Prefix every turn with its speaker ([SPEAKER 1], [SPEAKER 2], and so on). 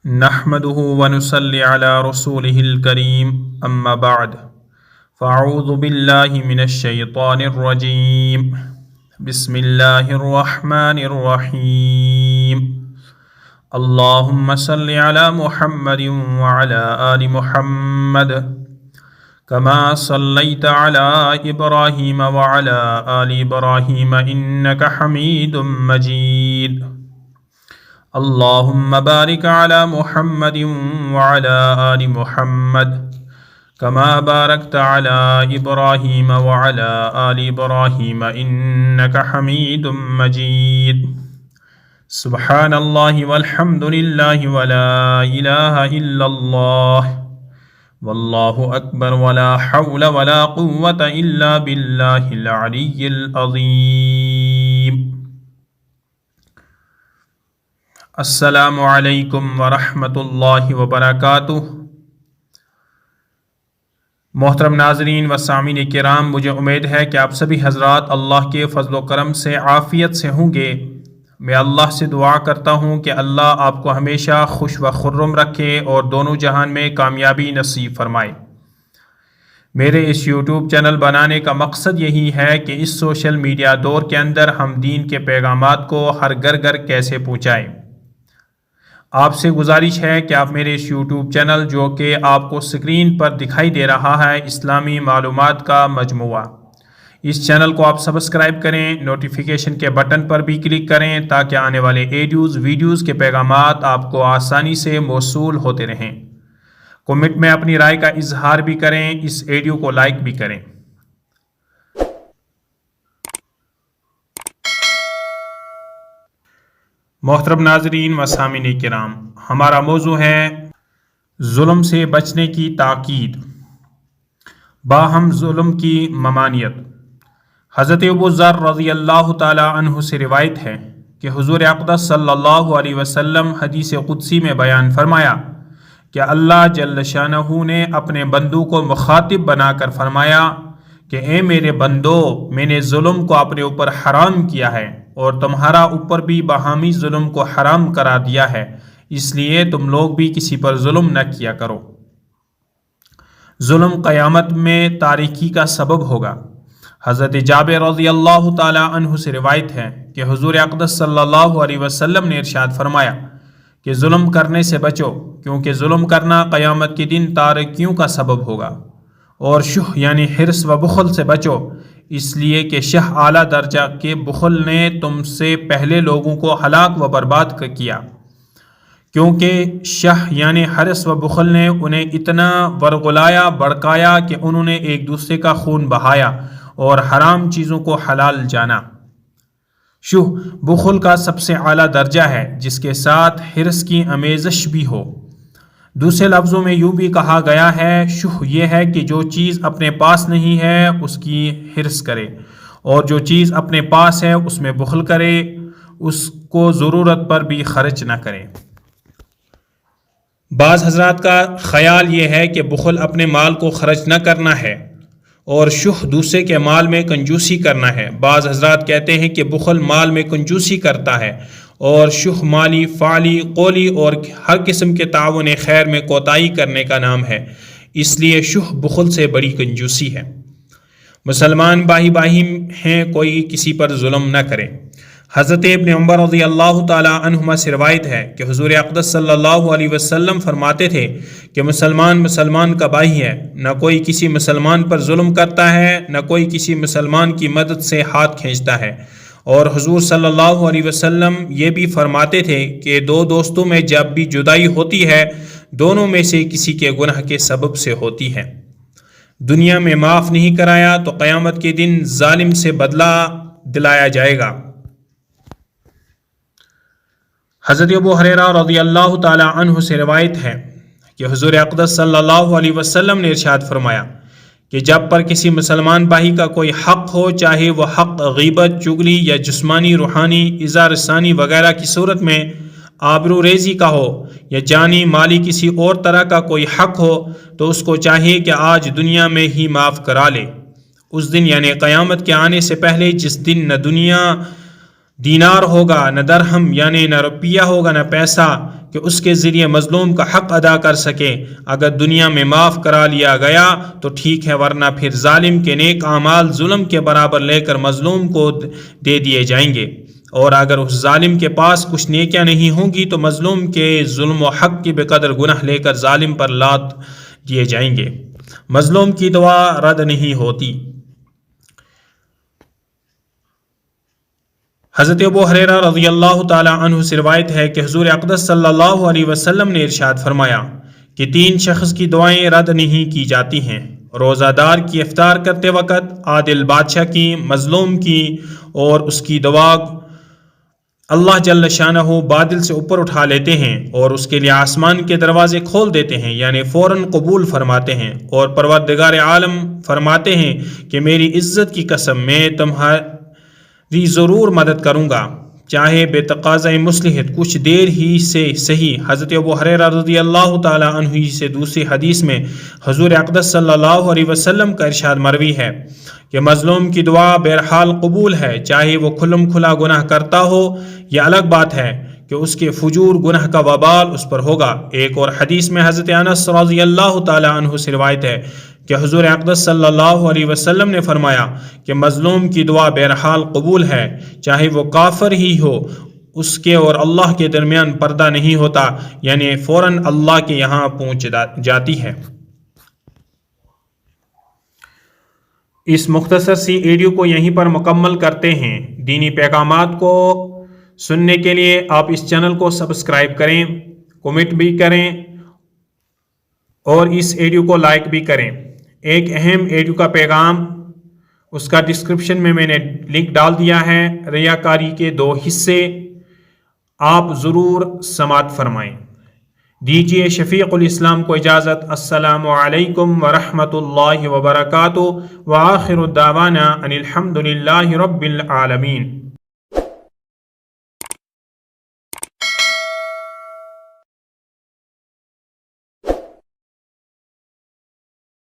[SPEAKER 1] نحمده ونصلي على رسوله الكريم أما بعد فأعوذ بالله من الشيطان الرجيم بسم الله الرحمن الرحيم اللهم صل على محمد وعلى آل محمد كما صليت على إبراهيم وعلى آل إبراهيم إنك حميد مجيد اللهم بارك على محمد وعلى آل محمد كما باركت على إبراهيم وعلى آل إبراهيم إنك حميد مجيد سبحان الله والحمد لله ولا إله إلا الله والله أكبر ولا حول ولا قوة إلا بالله العلي العظيم السلام علیکم ورحمۃ اللہ وبرکاتہ۔ محترم ناظرین و سامعین کرام، مجھے امید ہے کہ آپ سبھی حضرات اللہ کے فضل و کرم سے عافیت سے ہوں گے۔ میں اللہ سے دعا کرتا ہوں کہ اللہ آپ کو ہمیشہ خوش و خرم رکھے اور دونوں جہان میں کامیابی نصیب فرمائے۔ میرے اس یوٹیوب چینل بنانے کا مقصد یہی ہے کہ اس سوشل میڈیا دور کے اندر ہم دین کے پیغامات کو ہر گھر گھر کیسے پہنچائیں۔ آپ سے گزارش ہے کہ آپ میرے اس یوٹیوب چینل جو کہ آپ کو سکرین پر دکھائی دے رہا ہے، اسلامی معلومات کا مجموعہ، اس چینل کو آپ سبسکرائب کریں، نوٹیفیکیشن کے بٹن پر بھی کلک کریں تاکہ آنے والے ویڈیوز کے پیغامات آپ کو آسانی سے موصول ہوتے رہیں۔ کمنٹ میں اپنی رائے کا اظہار بھی کریں، اس ویڈیو کو لائک بھی کریں۔ محترم ناظرین و سامعین کرام، ہمارا موضوع ہے ظلم سے بچنے کی تاکید، باہم ظلم کی ممانعت۔ حضرت ابو ذر رضی اللہ تعالی عنہ سے روایت ہے کہ حضور اقدس صلی اللہ علیہ وسلم حدیث قدسی میں بیان فرمایا کہ اللہ جل شانہ نے اپنے بندوں کو مخاطب بنا کر فرمایا کہ اے میرے بندو، میں نے ظلم کو اپنے اوپر حرام کیا ہے اور تمہارا اوپر بھی باہمی ظلم کو حرام کرا دیا ہے، اس لیے تم لوگ بھی کسی پر ظلم نہ کیا کرو۔ ظلم قیامت میں تاریکی کا سبب ہوگا۔ حضرت جابر رضی اللہ تعالی عنہ سے روایت ہے کہ حضور اقدس صلی اللہ علیہ وسلم نے ارشاد فرمایا کہ ظلم کرنے سے بچو، کیونکہ ظلم کرنا قیامت کے دن تاریکیوں کا سبب ہوگا، اور شح یعنی حرص و بخل سے بچو، اس لیے کہ شح اعلیٰ درجہ کے بخل نے تم سے پہلے لوگوں کو ہلاک و برباد کیا، کیونکہ شح یعنی حرص و بخل نے انہیں اتنا ورغلایا بڑکایا کہ انہوں نے ایک دوسرے کا خون بہایا اور حرام چیزوں کو حلال جانا۔ شح بخل کا سب سے اعلیٰ درجہ ہے جس کے ساتھ حرص کی آمیزش بھی ہو۔ دوسرے لفظوں میں یوں بھی کہا گیا ہے، شح یہ ہے کہ جو چیز اپنے پاس نہیں ہے اس کی حرص کرے، اور جو چیز اپنے پاس ہے اس میں بخل کرے، اس کو ضرورت پر بھی خرچ نہ کرے۔ بعض حضرات کا خیال یہ ہے کہ بخل اپنے مال کو خرچ نہ کرنا ہے اور شح دوسرے کے مال میں کنجوسی کرنا ہے۔ بعض حضرات کہتے ہیں کہ بخل مال میں کنجوسی کرتا ہے اور شح مالی، فعلی، قولی اور ہر قسم کے تعاون خیر میں کوتاہی کرنے کا نام ہے، اس لیے شح بخل سے بڑی کنجوسی ہے۔ مسلمان باہی باہی ہیں، کوئی کسی پر ظلم نہ کرے۔ حضرت ابن عمر رضی اللہ تعالی عنہما سے روایت ہے کہ حضور اقدس صلی اللہ علیہ وسلم فرماتے تھے کہ مسلمان کا بھائی ہے، نہ کوئی کسی مسلمان پر ظلم کرتا ہے، نہ کوئی کسی مسلمان کی مدد سے ہاتھ کھینچتا ہے، اور حضور صلی اللہ علیہ وسلم یہ بھی فرماتے تھے کہ دو دوستوں میں جب بھی جدائی ہوتی ہے دونوں میں سے کسی کے گناہ کے سبب سے ہوتی ہے۔ دنیا میں معاف نہیں کرایا تو قیامت کے دن ظالم سے بدلہ دلایا جائے گا۔ حضرت ابو ہریرہ رضی اللہ تعالی عنہ سے روایت ہے کہ حضور اقدس صلی اللہ علیہ وسلم نے ارشاد فرمایا کہ جب پر کسی مسلمان بھائی کا کوئی حق ہو، چاہے وہ حق غیبت، چغلی یا جسمانی، روحانی، ایذا رسانی وغیرہ کی صورت میں آبرو ریزی کا ہو، یا جانی مالی کسی اور طرح کا کوئی حق ہو، تو اس کو چاہیے کہ آج دنیا میں ہی معاف کرا لے۔ اس دن یعنی قیامت کے آنے سے پہلے، جس دن نہ دنیا دینار ہوگا، نہ درہم یعنی نہ روپیہ ہوگا، نہ پیسہ، کہ اس کے ذریعے مظلوم کا حق ادا کر سکے۔ اگر دنیا میں معاف کرا لیا گیا تو ٹھیک ہے، ورنہ پھر ظالم کے نیک اعمال ظلم کے برابر لے کر مظلوم کو دے دیے جائیں گے، اور اگر اس ظالم کے پاس کچھ نیکیاں نہیں ہوں گی تو مظلوم کے ظلم و حق کی بے قدر گناہ لے کر ظالم پر لاد دیے جائیں گے۔ مظلوم کی دعا رد نہیں ہوتی۔ حضرت ابو ہریرہ رضی اللہ تعالی عنہ سے روایت ہے کہ حضور اقدس صلی اللہ علیہ وسلم نے ارشاد فرمایا کہ 3 شخص کی دعائیں رد نہیں کی جاتی ہیں: روزہ دار کی افطار کرتے وقت، عادل بادشاہ کی، مظلوم کی، اور اس کی دعا اللہ جل شانہ بادل سے اوپر اٹھا لیتے ہیں اور اس کے لیے آسمان کے دروازے کھول دیتے ہیں، یعنی فوراً قبول فرماتے ہیں، اور پروردگار عالم فرماتے ہیں کہ میری عزت کی قسم میں تمہاری ضرور مدد کروں گا، چاہے بے تقاضۂ مصلحت کچھ دیر ہی سے صحیح۔ حضرت ابو ہریرہ رضی اللہ تعالی عنہ سے دوسری حدیث میں حضور اقدس صلی اللہ علیہ وسلم کا ارشاد مروی ہے کہ مظلوم کی دعا بہرحال قبول ہے، چاہے وہ کھلم کھلا گناہ کرتا ہو، یہ الگ بات ہے کہ اس کے فجور گناہ کا وبال اس پر ہوگا۔ ایک اور حدیث میں حضرت انس رضی اللہ تعالی عنہ سے روایت ہے کہ حضور اقدس صلی اللہ علیہ وسلم نے فرمایا کہ مظلوم کی دعا بہرحال قبول ہے، چاہے وہ کافر ہی ہو، اس کے اور اللہ کے درمیان پردہ نہیں ہوتا، یعنی فوراً اللہ کے یہاں پہنچ جاتی ہے۔ اس مختصر سی ویڈیو کو یہیں پر مکمل کرتے ہیں۔ دینی پیغامات کو سننے کے لیے آپ اس چینل کو سبسکرائب کریں، کمنٹ بھی کریں اور اس ویڈیو کو لائک بھی کریں۔ ایک اہم ویڈیو کا پیغام، اس کا ڈسکرپشن میں نے لنک ڈال دیا ہے، ریاکاری کے 2 حصے، آپ ضرور سماعت فرمائیں۔ دیجیے شفیق الاسلام کو اجازت۔ السلام علیکم ورحمۃ اللہ وبرکاتہ، وآخر دعوانا ان الحمد للہ رب العالمین۔